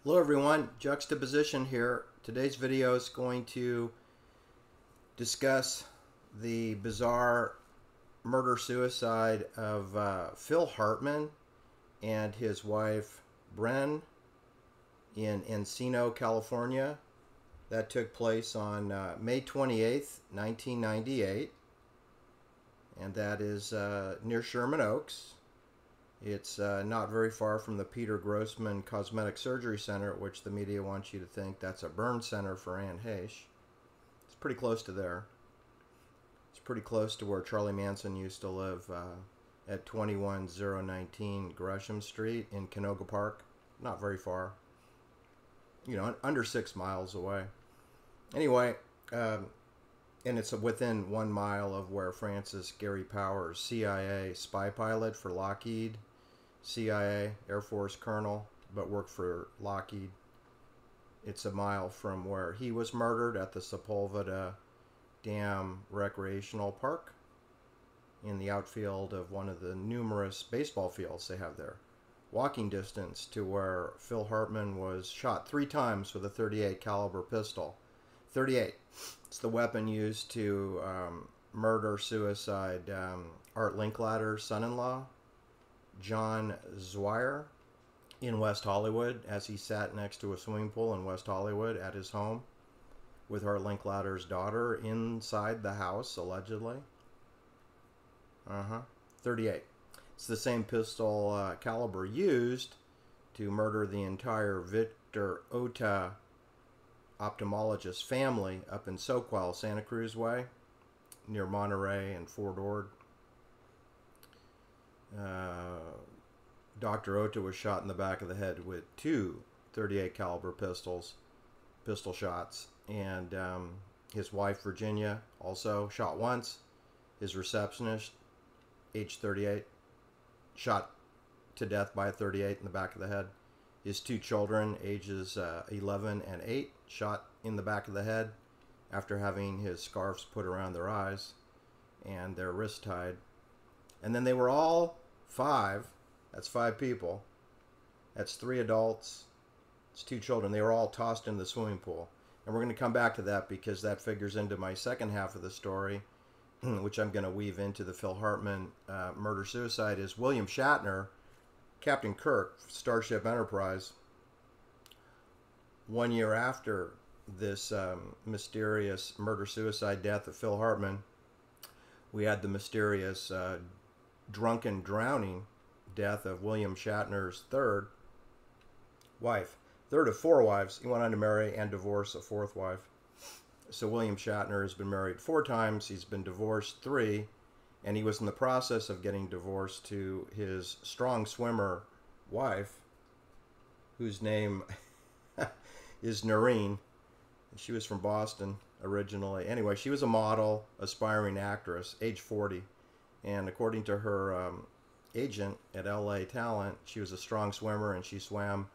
Hello everyone, Juxtaposition here. Today's video is going to discuss the bizarre murder-suicide of Phil Hartman and his wife Brynn in Encino, California. That took place on May 28th, 1998, and that is near Sherman Oaks. It's not very far from the Peter Grossman Cosmetic Surgery Center, which the media wants you to think that's a burn center for Anne Heche. It's pretty close to there. It's pretty close to where Charlie Manson used to live at 21019 Gresham Street in Canoga Park. Not very far. You know, under 6 miles away. Anyway, and it's within 1 mile of where Francis Gary Powers, CIA spy pilot for Lockheed, CIA Air Force colonel, but worked for Lockheed. It's a mile from where he was murdered at the Sepulveda Dam Recreational Park in the outfield of one of the numerous baseball fields they have there. Walking distance to where Phil Hartman was shot 3 times with a .38 caliber pistol. .38. It's the weapon used to murder-suicide Art Linklatter's son-in-law, John Zweier, in West Hollywood, as he sat next to a swimming pool in West Hollywood at his home with Art Linklatter's daughter inside the house, allegedly. 38. It's the same pistol caliber used to murder the entire Victor Ota ophthalmologist family up in Soquel, Santa Cruz Way, near Monterey and Fort Ord. Dr. Ota was shot in the back of the head with 2 .38 caliber pistol shots, and his wife Virginia also shot once. His receptionist, age 38, shot to death by a .38 in the back of the head. His 2 children, ages 11 and 8, shot in the back of the head after having his scarves put around their eyes and their wrists tied. And then they were all 5, that's 5 people, that's 3 adults, it's 2 children. They were all tossed in the swimming pool. And we're going to come back to that because that figures into my second half of the story, which I'm going to weave into the Phil Hartman murder-suicide, is William Shatner, Captain Kirk, Starship Enterprise. 1 year after this mysterious murder-suicide death of Phil Hartman, we had the mysterious drunken drowning death of William Shatner's third wife. Third of 4 wives. He went on to marry and divorce a 4th wife. So William Shatner has been married 4 times. He's been divorced 3. And he was in the process of getting divorced to his strong swimmer wife, whose name is Nerine. She was from Boston originally. Anyway, she was a model, aspiring actress, age 40. And according to her agent at LA Talent, she was a strong swimmer and she swam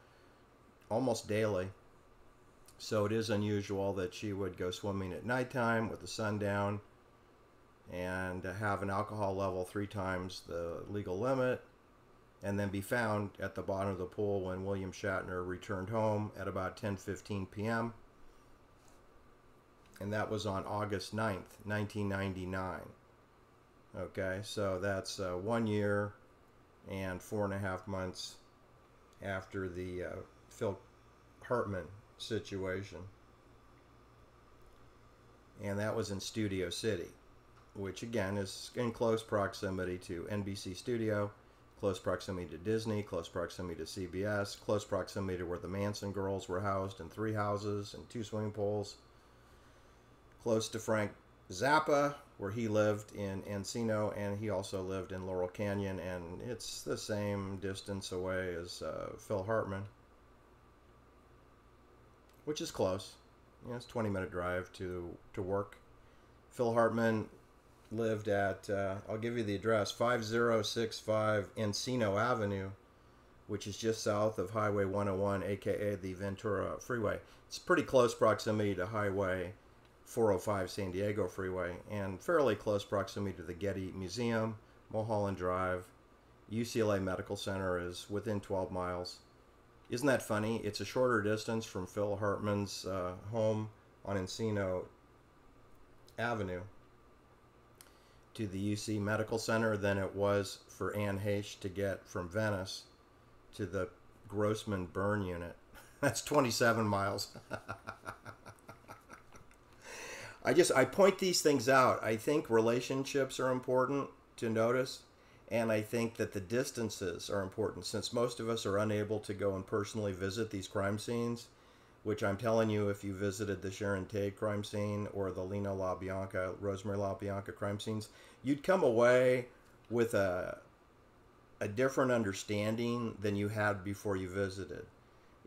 almost daily. So it is unusual that she would go swimming at nighttime with the sun down and have an alcohol level 3 times the legal limit, and then be found at the bottom of the pool when William Shatner returned home at about 10:15 p.m. And that was on August 9th, 1999. Okay, so that's 1 year and 4.5 months after the Phil Hartman situation. And that was in Studio City, which again is in close proximity to NBC Studio, close proximity to Disney, close proximity to CBS, close proximity to where the Manson girls were housed in 3 houses and 2 swimming pools, close to Frank Zappa, where he lived in Encino, and he also lived in Laurel Canyon, and it's the same distance away as Phil Hartman, which is close. You know, it's a 20-minute drive to work. Phil Hartman lived at, I'll give you the address, 5065 Encino Avenue, which is just south of Highway 101, aka the Ventura Freeway. It's pretty close proximity to Highway 405 San Diego Freeway, and fairly close proximity to the Getty Museum, Mulholland Drive. UCLA Medical Center is within 12 miles. Isn't that funny? It's a shorter distance from Phil Hartman's home on Encino Avenue to the UC Medical Center than it was for Anne Heche to get from Venice to the Grossman burn unit. That's 27 miles. I point these things out. I think relationships are important to notice, and I think that the distances are important, since most of us are unable to go and personally visit these crime scenes, which I'm telling you, if you visited the Sharon Tate crime scene or the Lena LaBianca, Rosemary LaBianca crime scenes, you'd come away with a different understanding than you had before you visited.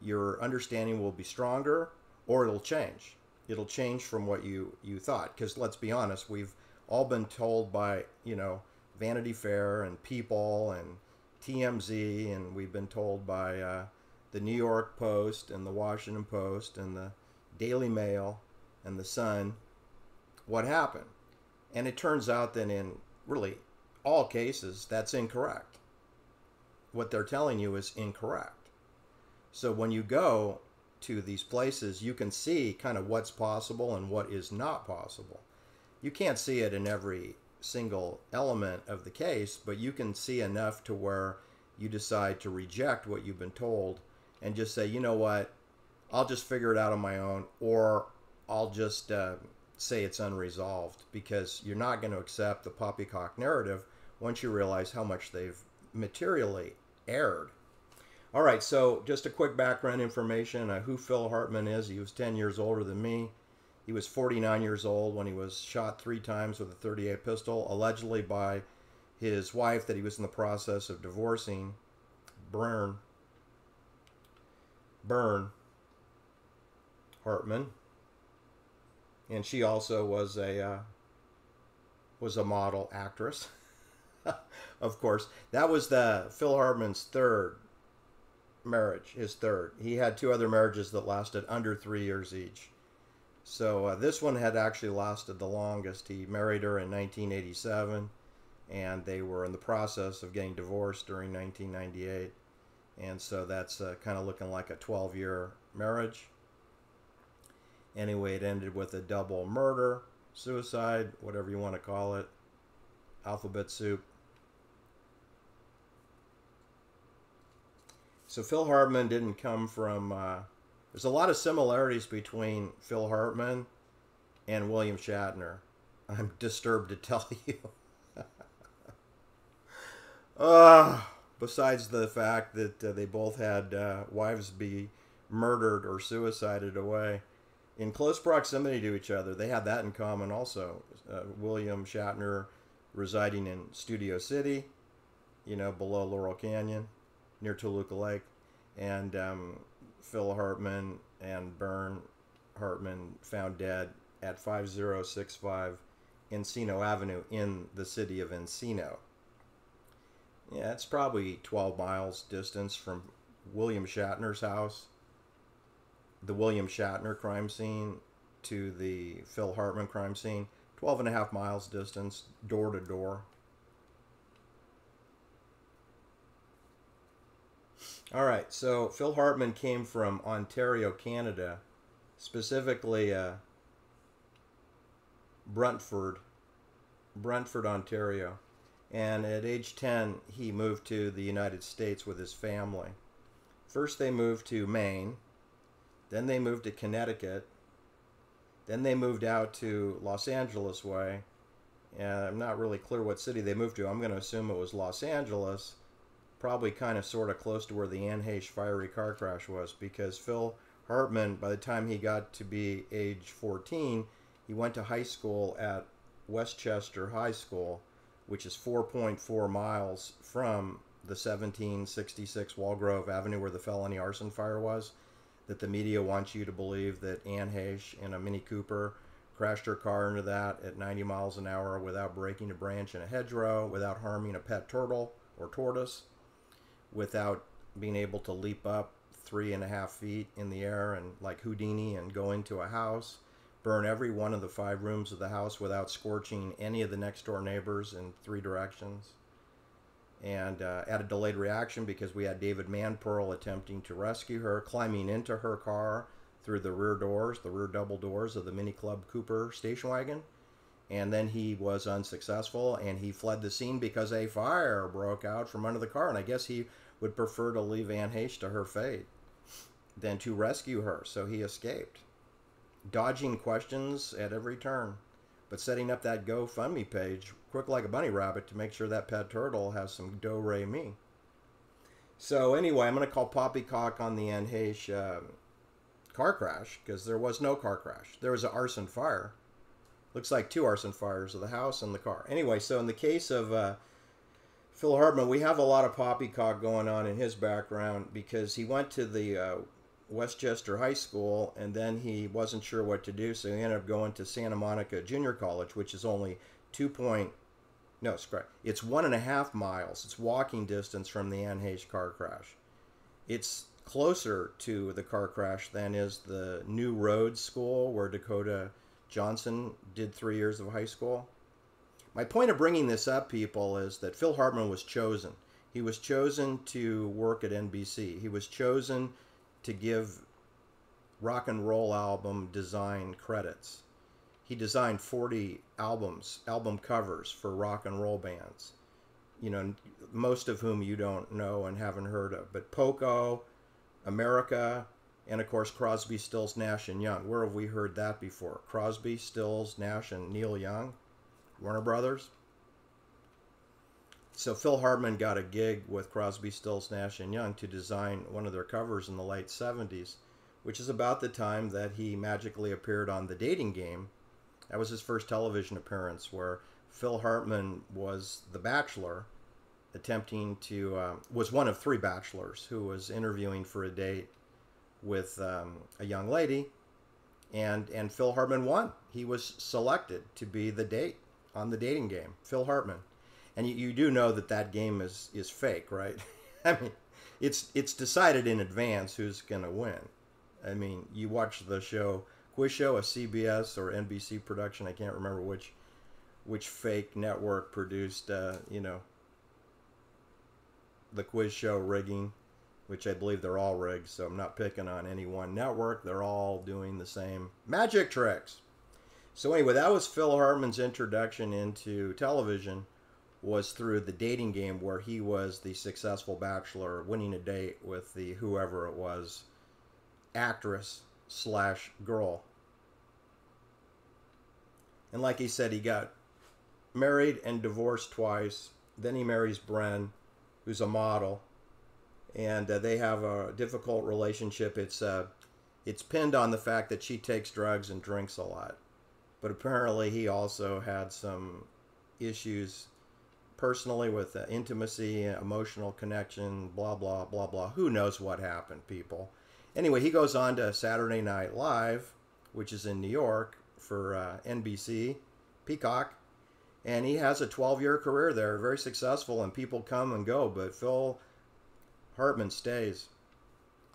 Your understanding will be stronger, or it'll change. It'll change from what you thought. Because let's be honest, we've all been told by, Vanity Fair and People and TMZ, and we've been told by the New York Post and the Washington Post and the Daily Mail and the Sun what happened. And it turns out that in really all cases, that's incorrect. What they're telling you is incorrect. So when you go to these places, you can see kind of what's possible and what is not possible. You can't see it in every single element of the case, but you can see enough to where you decide to reject what you've been told and just say, you know what, I'll just figure it out on my own, or I'll just say it's unresolved, because you're not going to accept the poppycock narrative once you realize how much they've materially erred. All right, so just a quick background information on who Phil Hartman is. He was 10 years older than me. He was 49 years old when he was shot 3 times with a .38 pistol, allegedly by his wife that he was in the process of divorcing, Brynn Hartman. And she also was a model actress. Of course, that was Phil Hartman's third marriage, his third. He had 2 other marriages that lasted under 3 years each. So this one had actually lasted the longest. He married her in 1987, and they were in the process of getting divorced during 1998. And so that's kind of looking like a 12-year marriage. Anyway, it ended with a double murder, suicide, whatever you want to call it, alphabet soup. So Phil Hartman didn't come from... there's a lot of similarities between Phil Hartman and William Shatner. I'm disturbed to tell you. Besides the fact that they both had wives be murdered or suicided away in close proximity to each other. They had that in common also. William Shatner residing in Studio City, below Laurel Canyon, near Toluca Lake, and Phil Hartman and Brynn Hartman found dead at 5065 Encino Avenue in the city of Encino. Yeah, it's probably 12 miles distance from William Shatner's house, the William Shatner crime scene, to the Phil Hartman crime scene. 12.5 miles distance, door to door. All right, so Phil Hartman came from Ontario, Canada, specifically Brantford, Ontario. And at age 10, he moved to the United States with his family. First, they moved to Maine. Then they moved to Connecticut. Then they moved out to Los Angeles way. And I'm not really clear what city they moved to. I'm going to assume it was Los Angeles. Probably kind of sort of close to where the Anne Heche fiery car crash was, because Phil Hartman, by the time he got to be age 14, he went to high school at Westchester High School, which is 4.4 miles from the 1766 Walgrove Avenue where the felony arson fire was, that the media wants you to believe that Anne Heche in a Mini Cooper crashed her car into that at 90 miles an hour without breaking a branch in a hedgerow, without harming a pet turtle or tortoise, without being able to leap up 3.5 feet in the air and like Houdini and go into a house, burn every one of the 5 rooms of the house without scorching any of the next door neighbors in 3 directions, and at a delayed reaction because we had David Manpearl attempting to rescue her, climbing into her car through the rear doors, the rear double doors of the Mini Club Cooper station wagon. And then he was unsuccessful, and he fled the scene because a fire broke out from under the car. And I guess he would prefer to leave Anne Heche to her fate than to rescue her, so he escaped, dodging questions at every turn, but setting up that GoFundMe page quick like a bunny rabbit to make sure that pet turtle has some do-re-mi. So anyway, I'm going to call poppycock on the Anne Heche car crash, because there was no car crash. There was an arson fire. Looks like 2 arson fires of the house and the car. Anyway, so in the case of Phil Hartman, we have a lot of poppycock going on in his background because he went to the Westchester High School, and then he wasn't sure what to do, so he ended up going to Santa Monica Junior College, which is only it's 1.5 miles. It's walking distance from the Anne Heche car crash. It's closer to the car crash than is the New Roads School where Dakota Johnson did 3 years of high school. My point of bringing this up, people, is that Phil Hartman was chosen. He was chosen to work at NBC. He was chosen to give rock and roll album design credits. He designed 40 album covers for rock and roll bands, you know, most of whom you don't know and haven't heard of. But Poco, America, and of course Crosby, Stills, Nash and Young. Where have we heard that before? Crosby, Stills, Nash and Neil Young, Warner Brothers. So Phil Hartman got a gig with Crosby, Stills, Nash and Young to design one of their covers in the late 70s, which is about the time that he magically appeared on The Dating Game. That was his first television appearance, where Phil Hartman was the bachelor attempting to, was one of 3 bachelors who was interviewing for a date with a young lady, and Phil Hartman won. He was selected to be the date on The Dating Game, Phil Hartman. And you do know that game is fake, right? I mean, it's decided in advance who's going to win. I mean, you watch the quiz show, a CBS or NBC production, I can't remember which fake network produced, the quiz show rigging, which I believe they're all rigged, so I'm not picking on any one network. They're all doing the same magic tricks. So anyway, that was Phil Hartman's introduction into television, was through The Dating Game, where he was the successful bachelor winning a date with the whoever it was, actress/girl. And like he said, he got married and divorced twice. Then he marries Brynn, who's a model, and they have a difficult relationship. It's pinned on the fact that she takes drugs and drinks a lot, but apparently he also had some issues personally with intimacy, emotional connection, blah blah blah blah. Who knows what happened, people? Anyway, he goes on to Saturday Night Live, which is in New York, for NBC, Peacock, and he has a 12-year career there, very successful, and people come and go, but Phil Hartman stays.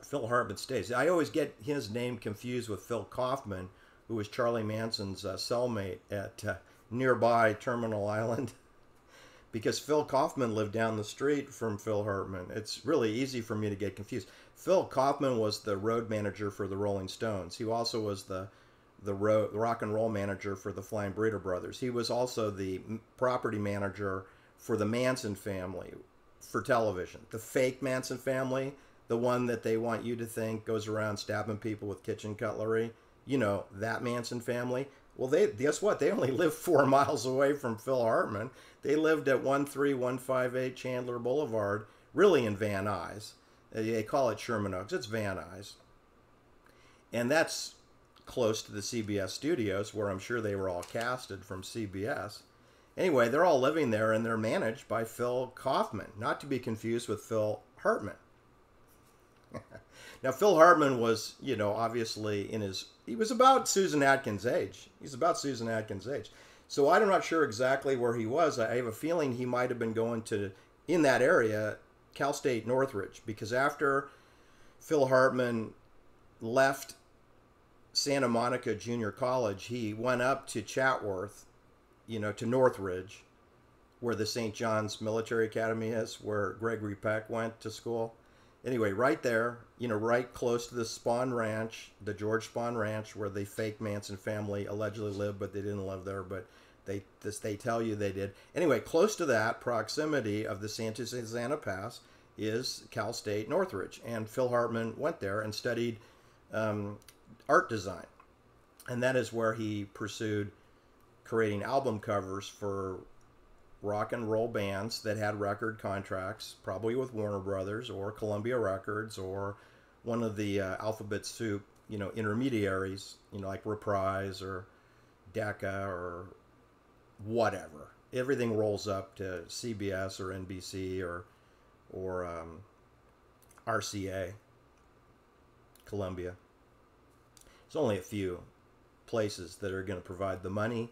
Phil Hartman stays. I always get his name confused with Phil Kaufman, who was Charlie Manson's cellmate at nearby Terminal Island, because Phil Kaufman lived down the street from Phil Hartman. It's really easy for me to get confused. Phil Kaufman was the road manager for the Rolling Stones. He also was the rock and roll manager for the Flying Burrito Brothers. He was also the property manager for the Manson family for television. The fake Manson family, the one that they want you to think goes around stabbing people with kitchen cutlery. You know, that Manson family. Well, guess what? They only lived 4 miles away from Phil Hartman. They lived at 13158 Chandler Boulevard, really in Van Nuys. They call it Sherman Oaks. It's Van Nuys. And that's close to the CBS studios, where I'm sure they were all casted from CBS. Anyway, they're all living there, and they're managed by Phil Kaufman, not to be confused with Phil Hartman. Now, Phil Hartman was, obviously he was about Susan Atkins' age. He's about Susan Atkins' age. So I'm not sure exactly where he was. I have a feeling he might have been going to, in that area, Cal State Northridge, because after Phil Hartman left Santa Monica Junior College, he went up to Chatworth, to Northridge, where the St. John's Military Academy is, where Gregory Peck went to school. Anyway, right there, right close to the Spahn Ranch, the George Spahn Ranch, where the fake Manson family allegedly lived, but they didn't live there, but they tell you they did. Anyway, close to that, proximity of the Santa Susana Pass, is Cal State Northridge. And Phil Hartman went there and studied art design. And that is where he pursued creating album covers for rock and roll bands that had record contracts, probably with Warner Brothers or Columbia Records or one of the Alphabet Soup, intermediaries, like Reprise or Decca or whatever. Everything rolls up to CBS or NBC or RCA, Columbia. There's only a few places that are going to provide the money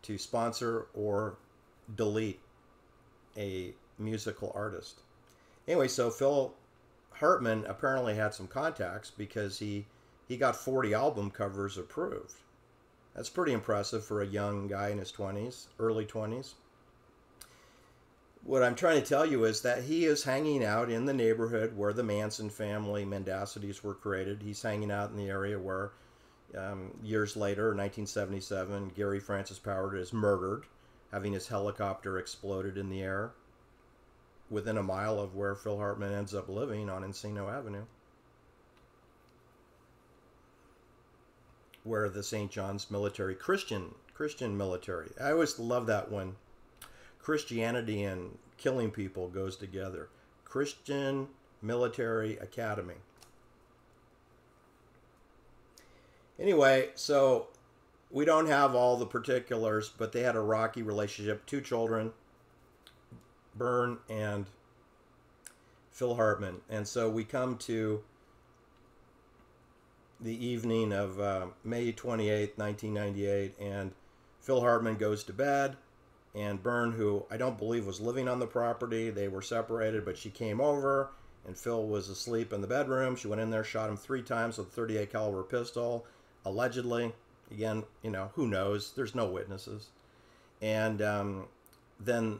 to sponsor or delete a musical artist. Anyway, so Phil Hartman apparently had some contacts because he got 40 album covers approved. That's pretty impressive for a young guy in his 20s, early 20s. What I'm trying to tell you is that he is hanging out in the neighborhood where the Manson family mendacity were created. He's hanging out in the area where years later, 1977, Gary Francis Powers is murdered, having his helicopter exploded in the air within a mile of where Phil Hartman ends up living on Encino Avenue, where the St. John's military, Christian military. I always love that when Christianity and killing people goes together. Christian Military Academy. Anyway, so we don't have all the particulars, but they had a rocky relationship. 2 children, Brynn and Phil Hartman. And so we come to the evening of May 28th, 1998, and Phil Hartman goes to bed, and Brynn, who I don't believe was living on the property, they were separated, but she came over, and Phil was asleep in the bedroom. She went in there, shot him 3 times with a .38 caliber pistol, allegedly. Again, who knows? There's no witnesses. And then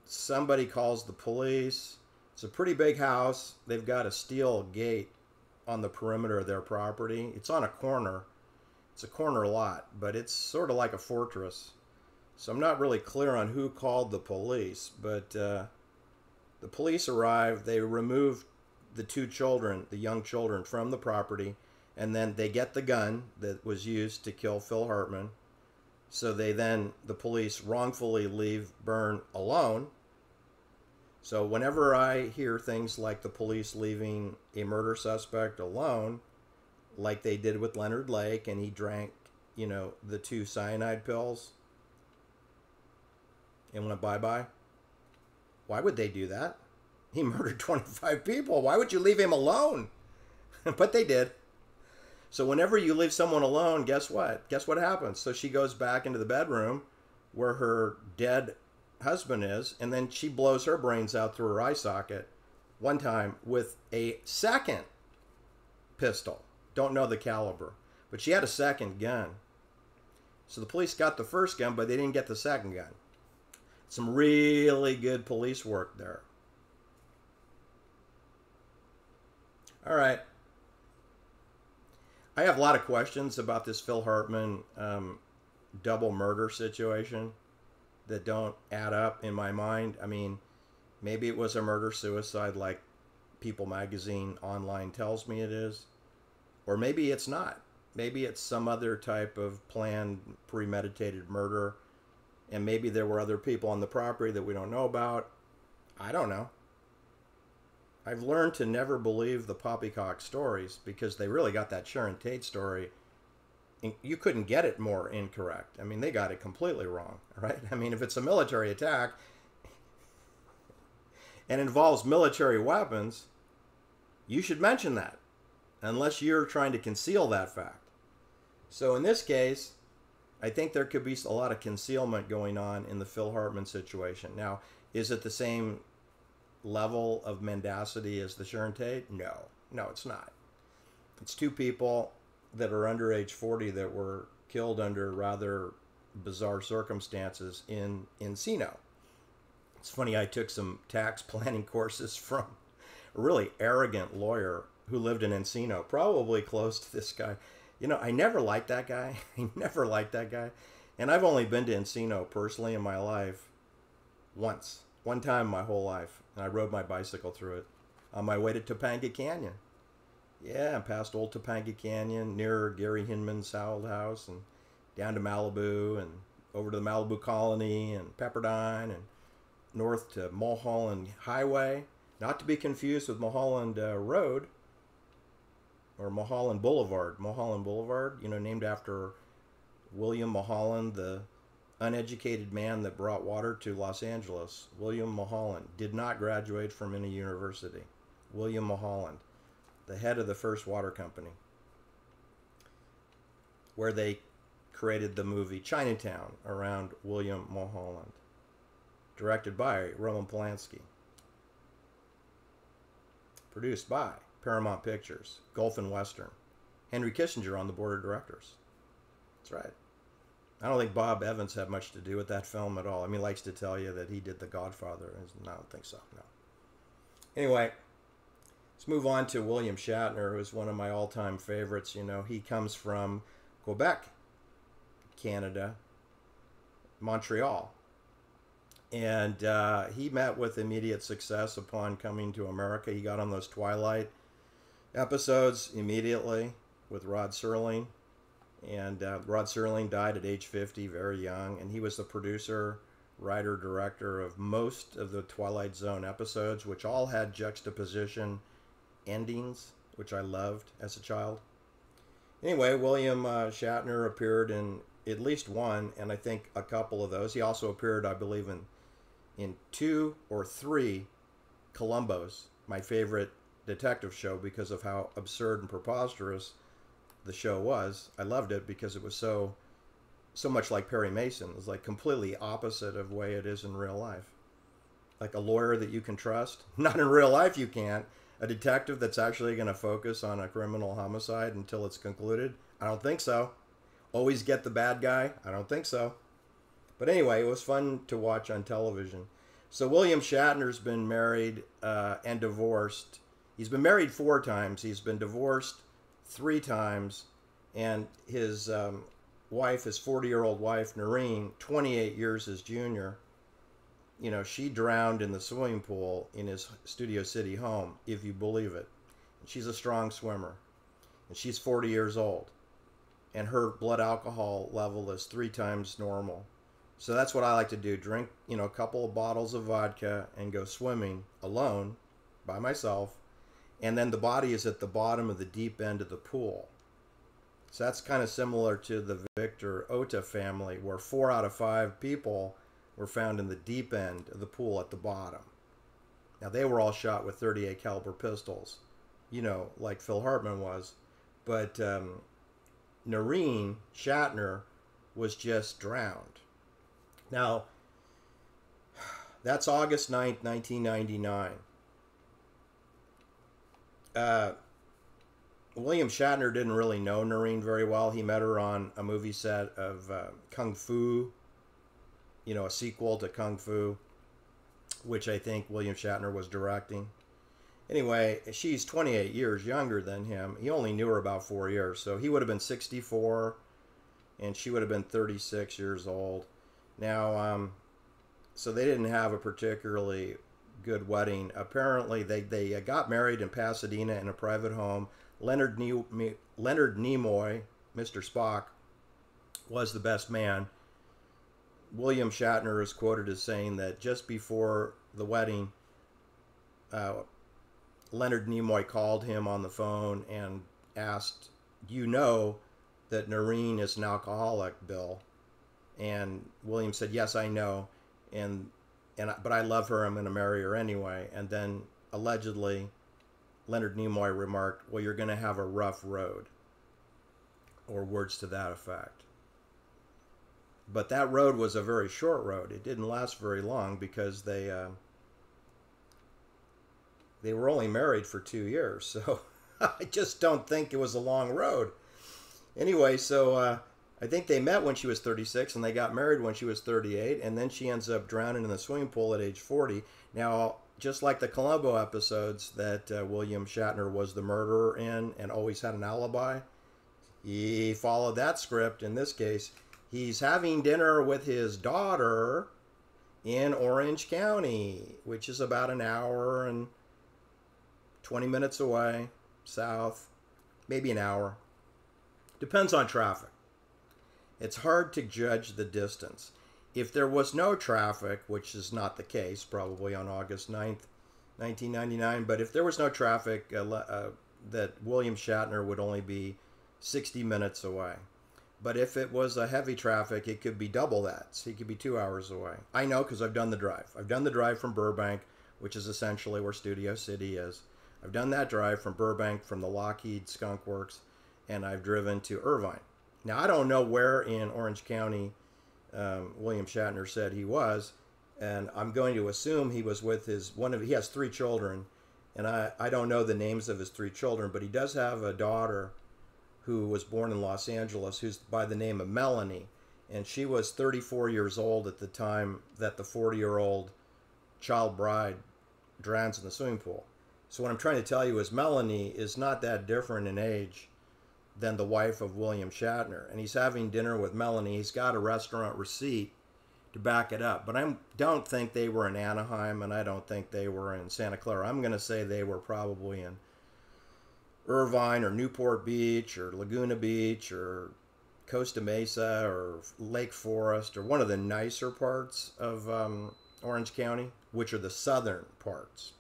somebody calls the police. It's a pretty big house. They've got a steel gate on the perimeter of their property. It's on a corner. It's a corner lot, but it's sort of like a fortress. So I'm not really clear on who called the police, but the police arrived. They removed the 2 children, the young children, from the property. And then they get the gun that was used to kill Phil Hartman. So the police wrongfully leave Brynn alone. So whenever I hear things like the police leaving a murder suspect alone, like they did with Leonard Lake, and he drank, the 2 cyanide pills and went bye-bye. Why would they do that? He murdered 25 people. Why would you leave him alone? But they did. So whenever you leave someone alone, guess what? Guess what happens? So she goes back into the bedroom where her dead husband is, and then she blows her brains out through her eye socket one time with a second pistol. Don't know the caliber, but she had a second gun. So the police got the first gun, but they didn't get the second gun. Some really good police work there. All right. I have a lot of questions about this Phil Hartman double murder situation that don't add up in my mind. I mean, maybe it was a murder-suicide like People Magazine online tells me it is. Or maybe it's not. Maybe it's some other type of planned, premeditated murder. And maybe there were other people on the property that we don't know about. I don't know. I've learned to never believe the poppycock stories because they really got that Sharon Tate story. You couldn't get it more incorrect. I mean, they got it completely wrong, right? I mean, if it's a military attack and involves military weapons, you should mention that, unless you're trying to conceal that fact. So in this case, I think there could be a lot of concealment going on in the Phil Hartman situation. Now, is it the same level of mendacity as the Sharon Tate? No, it's not. It's 2 people that are under age 40 that were killed under rather bizarre circumstances in Encino. It's funny, I took some tax planning courses from a really arrogant lawyer who lived in Encino, probably close to this guy. You know, I never liked that guy. I never liked that guy. And I've only been to Encino personally in my life once. One time in my whole life. And I rode my bicycle through it on my way to Topanga Canyon. Yeah, and past Old Topanga Canyon, near Gary Hinman's old house, and down to Malibu, and over to the Malibu Colony, and Pepperdine, and north to Mulholland Highway. Not to be confused with Mulholland Road, or Mulholland Boulevard. Mulholland Boulevard, you know, named after William Mulholland, the uneducated man that brought water to Los Angeles. William Mulholland did not graduate from any university. William Mulholland, the head of the first water company, where they created the movie Chinatown around William Mulholland, directed by Roman Polanski, produced by Paramount Pictures, Gulf and Western, Henry Kissinger on the board of directors. That's right. I don't think Bob Evans had much to do with that film at all. I mean, he likes to tell you that he did The Godfather. I don't think so, no. Anyway, let's move on to William Shatner, who's one of my all-time favorites. You know, he comes from Quebec, Canada, Montreal. And he met with immediate success upon coming to America. He got on those Twilight episodes immediately with Rod Serling. And Rod Serling died at age 50, very young. And he was the producer, writer, director of most of the Twilight Zone episodes, which all had juxtaposition endings, which I loved as a child. Anyway, William Shatner appeared in at least one, and I think a couple of those. He also appeared, I believe, in 2 or 3 Columbos, my favorite detective show, because of how absurd and preposterous the show was. I loved it because it was so much like Perry Mason. It was like completely opposite of the way it is in real life. Like a lawyer that you can trust. Not in real life you can't. A detective that's actually going to focus on a criminal homicide until it's concluded. I don't think so. Always get the bad guy. I don't think so. But anyway, it was fun to watch on television. So William Shatner's been married and divorced. He's been married 4 times. He's been divorced 3 times. And his wife, his 40-year-old wife, Nerine, 28 years his junior, you know, she drowned in the swimming pool in his Studio City home, if you believe it. She's a strong swimmer. And she's 40 years old. And her blood alcohol level is 3 times normal. So that's what I like to do. Drink, you know, a couple of bottles of vodka and go swimming alone, by myself. And then the body is at the bottom of the deep end of the pool. So that's kind of similar to the Victor Ota family, where 4 out of 5 people were found in the deep end of the pool at the bottom. Now, they were all shot with .38 caliber pistols, you know, like Phil Hartman was. But Nerine Shatner was just drowned. Now, that's August 9th, 1999. William Shatner didn't really know Nerine very well. He met her on a movie set of Kung Fu, you know, a sequel to Kung Fu, which I think William Shatner was directing. Anyway, she's 28 years younger than him. He only knew her about 4 years, so he would have been 64, and she would have been 36 years old. Now, so they didn't have a particularly good wedding. Apparently, they got married in Pasadena in a private home. Leonard Nimoy, Mr. Spock, was the best man. William Shatner is quoted as saying that just before the wedding, Leonard Nimoy called him on the phone and asked, "You know that Nerine is an alcoholic, Bill?" And William said, "Yes, I know, but I love her. I'm going to marry her anyway." And then allegedly, Leonard Nimoy remarked, "Well, you're going to have a rough road," or words to that effect. But that road was a very short road. It didn't last very long because they were only married for 2 years. So I just don't think it was a long road. Anyway, so I think they met when she was 36 and they got married when she was 38, and then she ends up drowning in the swimming pool at age 40. Now, just like the Columbo episodes that William Shatner was the murderer in and always had an alibi, he followed that script. In this case, he's having dinner with his daughter in Orange County, which is about an hour and 20 minutes away, south, maybe an hour. Depends on traffic. It's hard to judge the distance. If there was no traffic, which is not the case, probably on August 9th, 1999, but if there was no traffic, that William Shatner would only be 60 minutes away. But if it was a heavy traffic, it could be double that. So he could be 2 hours away. I know because I've done the drive. I've done the drive from Burbank, which is essentially where Studio City is. I've done that drive from Burbank, from the Lockheed Skunk Works, and I've driven to Irvine. Now, I don't know where in Orange County William Shatner said he was, and I'm going to assume he was with he has 3 children, and I don't know the names of his 3 children, but he does have a daughter who was born in Los Angeles, who's by the name of Melanie, and she was 34 years old at the time that the 40-year-old child bride drowns in the swimming pool. So what I'm trying to tell you is Melanie is not that different in age than the wife of William Shatner. And he's having dinner with Melanie. He's got a restaurant receipt to back it up. But I don't think they were in Anaheim, and I don't think they were in Santa Clara. I'm going to say they were probably in Irvine or Newport Beach or Laguna Beach or Costa Mesa or Lake Forest or one of the nicer parts of Orange County, which are the southern parts.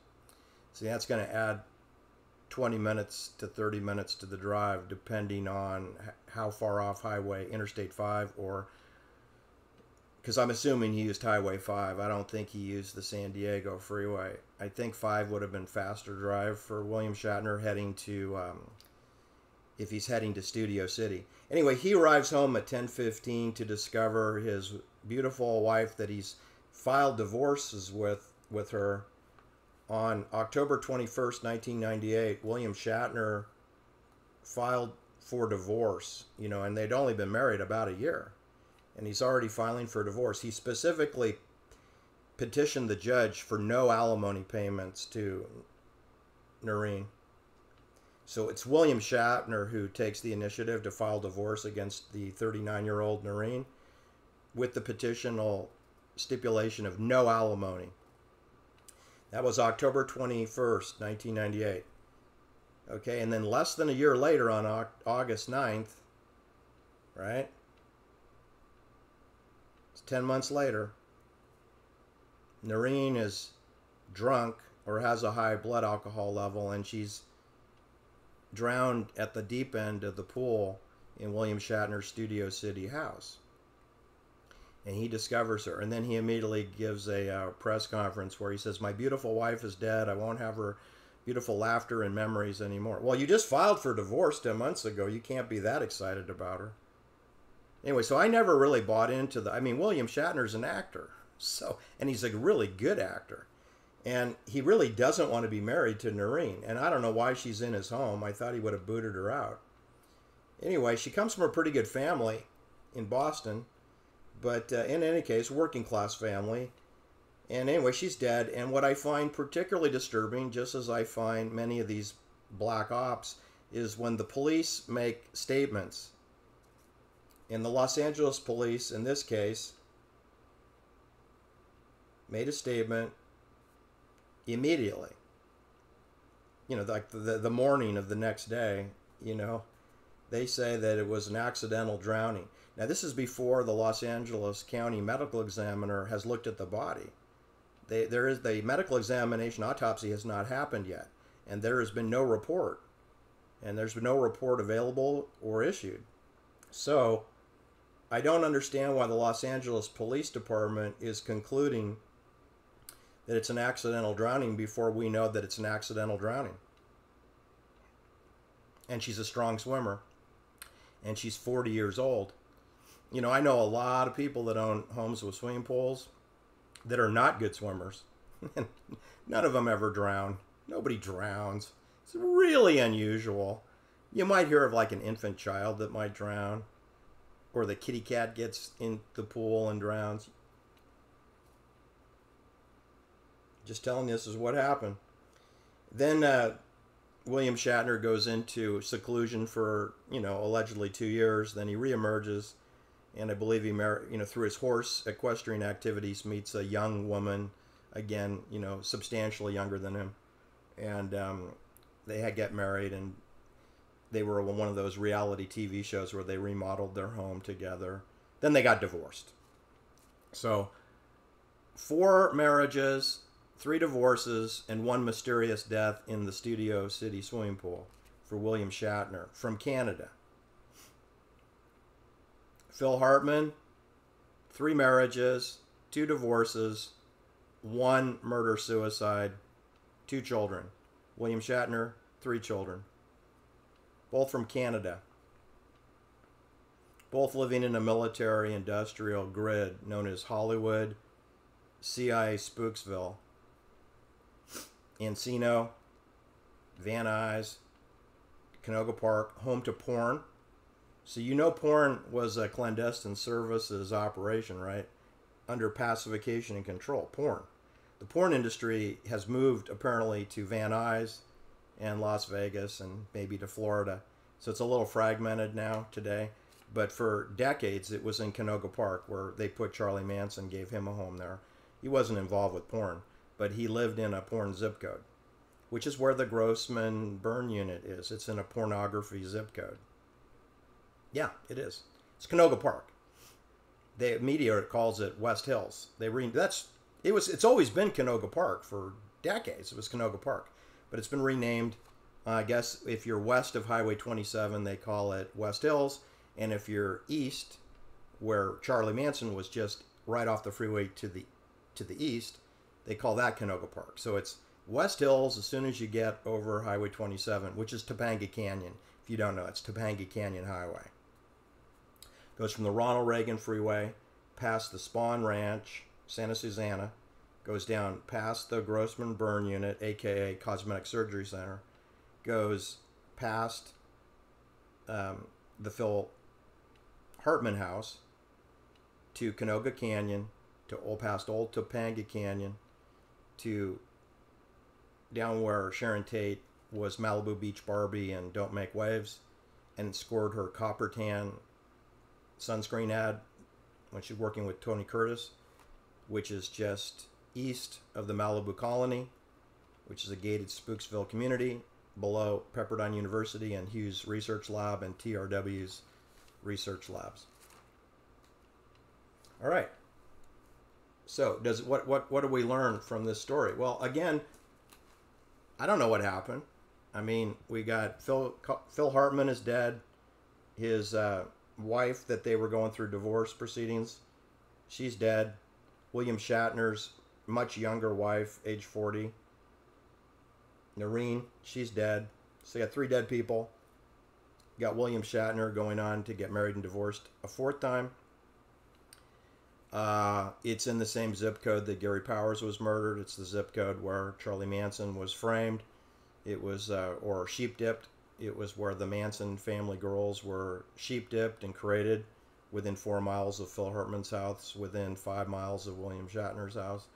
See, that's going to add 20 minutes to 30 minutes to the drive, depending on how far off Interstate 5, or because I'm assuming he used Highway 5. I don't think he used the San Diego freeway. I think 5 would have been faster drive for William Shatner heading to, if he's heading to Studio City. Anyway, he arrives home at 10:15 to discover his beautiful wife that he's filed divorces with her. On October 21st, 1998, William Shatner filed for divorce, and they'd only been married about a year. And he's already filing for divorce. He specifically petitioned the judge for no alimony payments to Nerine. So it's William Shatner who takes the initiative to file divorce against the 39-year-old Nerine with the petitional stipulation of no alimony. That was October 21st, 1998. Okay, and then less than a year later, on August 9th, right? It's 10 months later. Nerine is drunk or has a high blood alcohol level, and she's drowned at the deep end of the pool in William Shatner's Studio City house. And he discovers her, and then he immediately gives a press conference where he says, "My beautiful wife is dead. I won't have her beautiful laughter and memories anymore." Well, you just filed for divorce 10 months ago. You can't be that excited about her. Anyway, so I never really bought into William Shatner's an actor, and he's a really good actor. And he really doesn't want to be married to Nerine. And I don't know why she's in his home. I thought he would have booted her out. Anyway, she comes from a pretty good family in Boston. But in any case, working class family. And anyway, she's dead. And what I find particularly disturbing, just as I find many of these black ops, is when the police make statements. And the Los Angeles police, in this case, made a statement immediately. Like the morning of the next day, they say that it was an accidental drowning. Now, this is before the Los Angeles County medical examiner has looked at the body. The medical examination autopsy has not happened yet, and there has been no report. And there's been no report available or issued. So, I don't understand why the Los Angeles Police Department is concluding that it's an accidental drowning before we know that it's an accidental drowning. And she's a strong swimmer. And she's 40 years old. I know a lot of people that own homes with swimming pools that are not good swimmers. None of them ever drown. Nobody drowns. It's really unusual. You might hear of like an infant child that might drown. or the kitty cat gets in the pool and drowns. Just telling you, this is what happened. Then William Shatner goes into seclusion for, allegedly 2 years. Then he reemerges, and I believe he through his horse equestrian activities meets a young woman, again, substantially younger than him, and they get married, and they were one of those reality TV shows where they remodeled their home together. Then they got divorced. So 4 marriages, 3 divorces, and 1 mysterious death in the Studio City swimming pool for William Shatner from Canada. Phil Hartman, 3 marriages, 2 divorces, 1 murder-suicide, 2 children. William Shatner, 3 children. Both from Canada. Both living in a military-industrial grid known as Hollywood, CIA Spooksville, Encino, Van Nuys, Canoga Park, home to porn. So porn was a clandestine services operation, right? Under pacification and control, porn. The porn industry has moved apparently to Van Nuys and Las Vegas and maybe to Florida. So it's a little fragmented now today. But for decades, it was in Canoga Park where they put Charlie Manson, gave him a home there. He wasn't involved with porn, but he lived in a porn zip code, which is where the Grossman burn unit is. It's in a pornography zip code. Yeah, it is. It's Canoga Park. The media calls it West Hills. It's always been Canoga Park for decades. It was Canoga Park, but it's been renamed. I guess if you're west of Highway 27, they call it West Hills, and if you're east, where Charlie Manson was just right off the freeway to the east, they call that Canoga Park. So it's West Hills as soon as you get over Highway 27, which is Topanga Canyon. If you don't know, it's Topanga Canyon Highway. Goes from the Ronald Reagan Freeway, past the Spawn Ranch, Santa Susana, goes down past the Grossman Burn Unit, aka Cosmetic Surgery Center, goes past the Phil Hartman house to Canoga Canyon, past Old Topanga Canyon, to down where Sharon Tate was Malibu Beach Barbie and Don't Make Waves, and scored her copper tan sunscreen ad when she's working with Tony Curtis, which is just east of the Malibu Colony, which is a gated Spooksville community below Pepperdine University and Hughes Research Lab and TRW's research labs. All right. So what do we learn from this story? Well, again, I don't know what happened. I mean, we got Phil Hartman is dead. His wife that they were going through divorce proceedings, she's dead. William Shatner's much younger wife, age 40, Nerine, she's dead. So you got 3 dead people. You got William Shatner going on to get married and divorced a 4th time. It's in the same zip code that Gary Powers was murdered. It's the zip code where Charlie Manson was framed. It was, or sheep-dipped. It was where the Manson family girls were sheep-dipped and created within 4 miles of Phil Hartman's house, within 5 miles of William Shatner's house,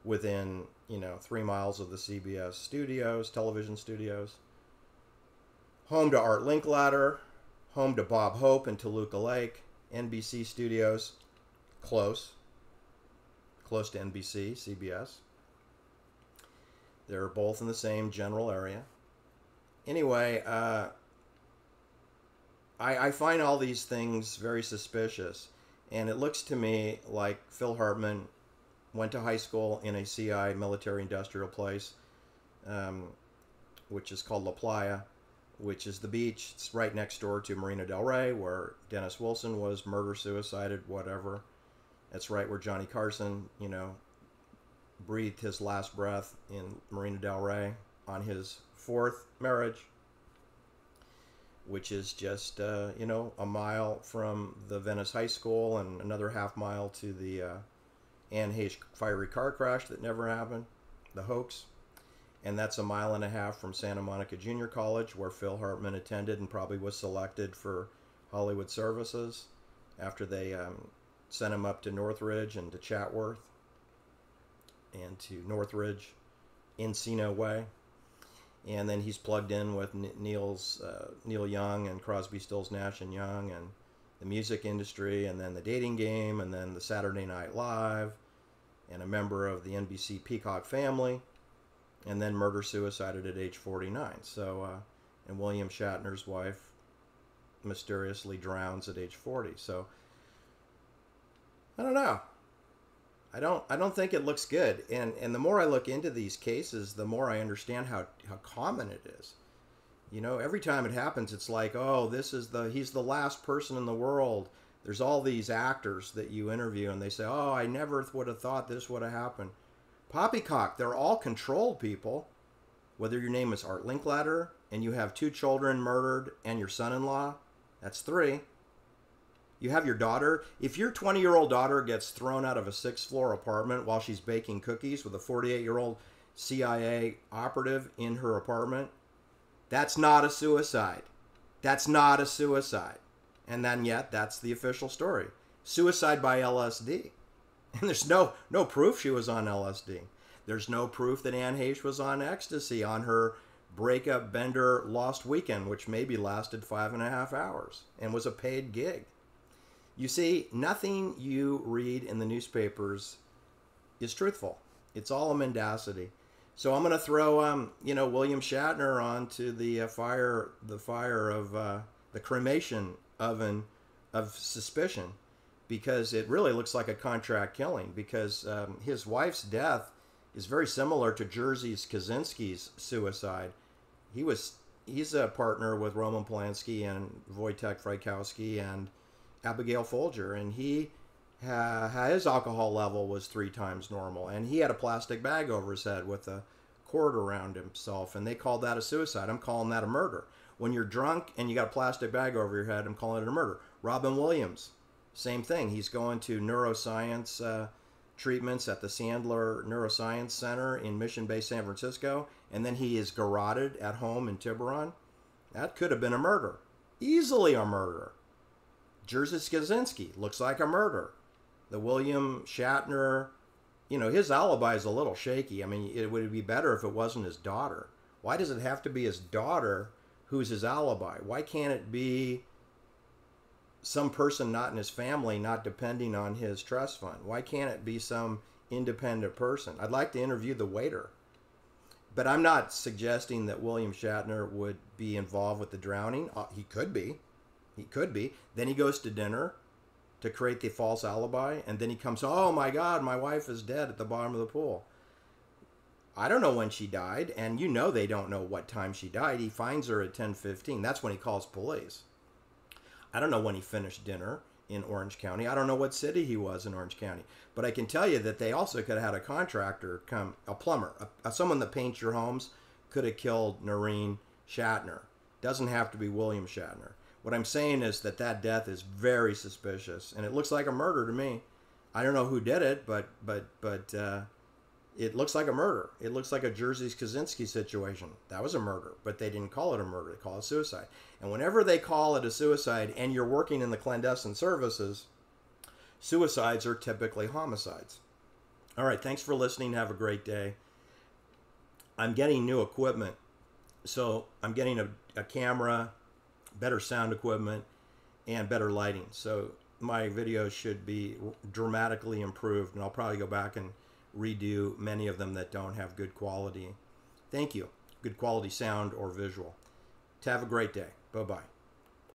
within, 3 miles of the CBS studios, television studios. Home to Art Linkletter, home to Bob Hope in Toluca Lake, NBC studios, close to NBC, CBS. They're both in the same general area. Anyway, I find all these things very suspicious, and it looks to me like Phil Hartman went to high school in a CI military-industrial place, which is called La Playa, which is the beach. It's right next door to Marina del Rey, where Dennis Wilson was murder-suicided, whatever. That's right where Johnny Carson, breathed his last breath in Marina del Rey on his 4th marriage, which is just, a mile from the Venice High School and another half mile to the Anne Hayes fiery car crash that never happened, the hoax. And that's a mile and a half from Santa Monica Junior College, where Phil Hartman attended and probably was selected for Hollywood services. after they sent him up to Northridge and to Chatworth and to Northridge, Encino way. And then he's plugged in with Neil Young and Crosby, Stills, Nash and Young, and the music industry, and then the dating game, and then the Saturday Night Live, and a member of the NBC Peacock family, and then murder-suicided at age 49. So, and William Shatner's wife mysteriously drowns at age 40. So, I don't know. I don't think it looks good. And the more I look into these cases, the more I understand how common it is. You know, every time it happens, it's like, oh, he's the last person in the world. There's all these actors that you interview, and they say, oh, I never would have thought this would have happened. Poppycock, they're all controlled people. Whether your name is Art Linkletter and you have 2 children murdered and your son-in-law, that's 3. You have your daughter. If your 20-year-old daughter gets thrown out of a 6th-floor apartment while she's baking cookies with a 48-year-old CIA operative in her apartment, that's not a suicide. That's not a suicide. And then yet, that's the official story. Suicide by LSD. And there's no proof she was on LSD. There's no proof that Anne Heche was on ecstasy on her breakup bender lost weekend, which maybe lasted 5.5 hours and was a paid gig. You see, nothing you read in the newspapers is truthful. It's all a mendacity. So I'm going to throw, William Shatner onto the fire of the cremation oven of suspicion, because it really looks like a contract killing. Because his wife's death is very similar to Jersey's Kaczynski's suicide. He's a partner with Roman Polanski and Wojtek Frykowski and Abigail Folger, and his alcohol level was 3 times normal, and he had a plastic bag over his head with a cord around himself, and they called that a suicide. I'm calling that a murder. When you're drunk and you got a plastic bag over your head, I'm calling it a murder. Robin Williams, same thing. He's going to neuroscience treatments at the Sandler Neuroscience Center in Mission Bay, San Francisco, and then he is garroted at home in Tiburon. That could have been a murder. Easily a murder. Jerzy Kaczynski looks like a murder. The William Shatner, his alibi is a little shaky. I mean, it would be better if it wasn't his daughter. Why does it have to be his daughter who's his alibi? Why can't it be some person not in his family, not depending on his trust fund? Why can't it be some independent person? I'd like to interview the waiter. But I'm not suggesting that William Shatner would be involved with the drowning. He could be. He could be. Then he goes to dinner to create the false alibi, and then he comes, oh my God, my wife is dead at the bottom of the pool. I don't know when she died, and they don't know what time she died. He finds her at 10:15. That's when he calls police. I don't know when he finished dinner in Orange County. I don't know what city he was in Orange County. But I can tell you that they also could have had a contractor come, a plumber, someone that paints your homes, could have killed Nerine Shatner. Doesn't have to be William Shatner. What I'm saying is that death is very suspicious, and it looks like a murder to me. I don't know who did it, but it looks like a murder. It looks like a Jerzy Kaczynski situation. That was a murder, but they didn't call it a murder. They call it suicide. And whenever they call it a suicide, and you're working in the clandestine services, suicides are typically homicides. All right, thanks for listening. Have a great day. I'm getting new equipment, so I'm getting a camera, better sound equipment, and better lighting. So my videos should be dramatically improved, and I'll probably go back and redo many of them that don't have good quality. Thank you. Good quality sound or visual. Have a great day. Bye-bye.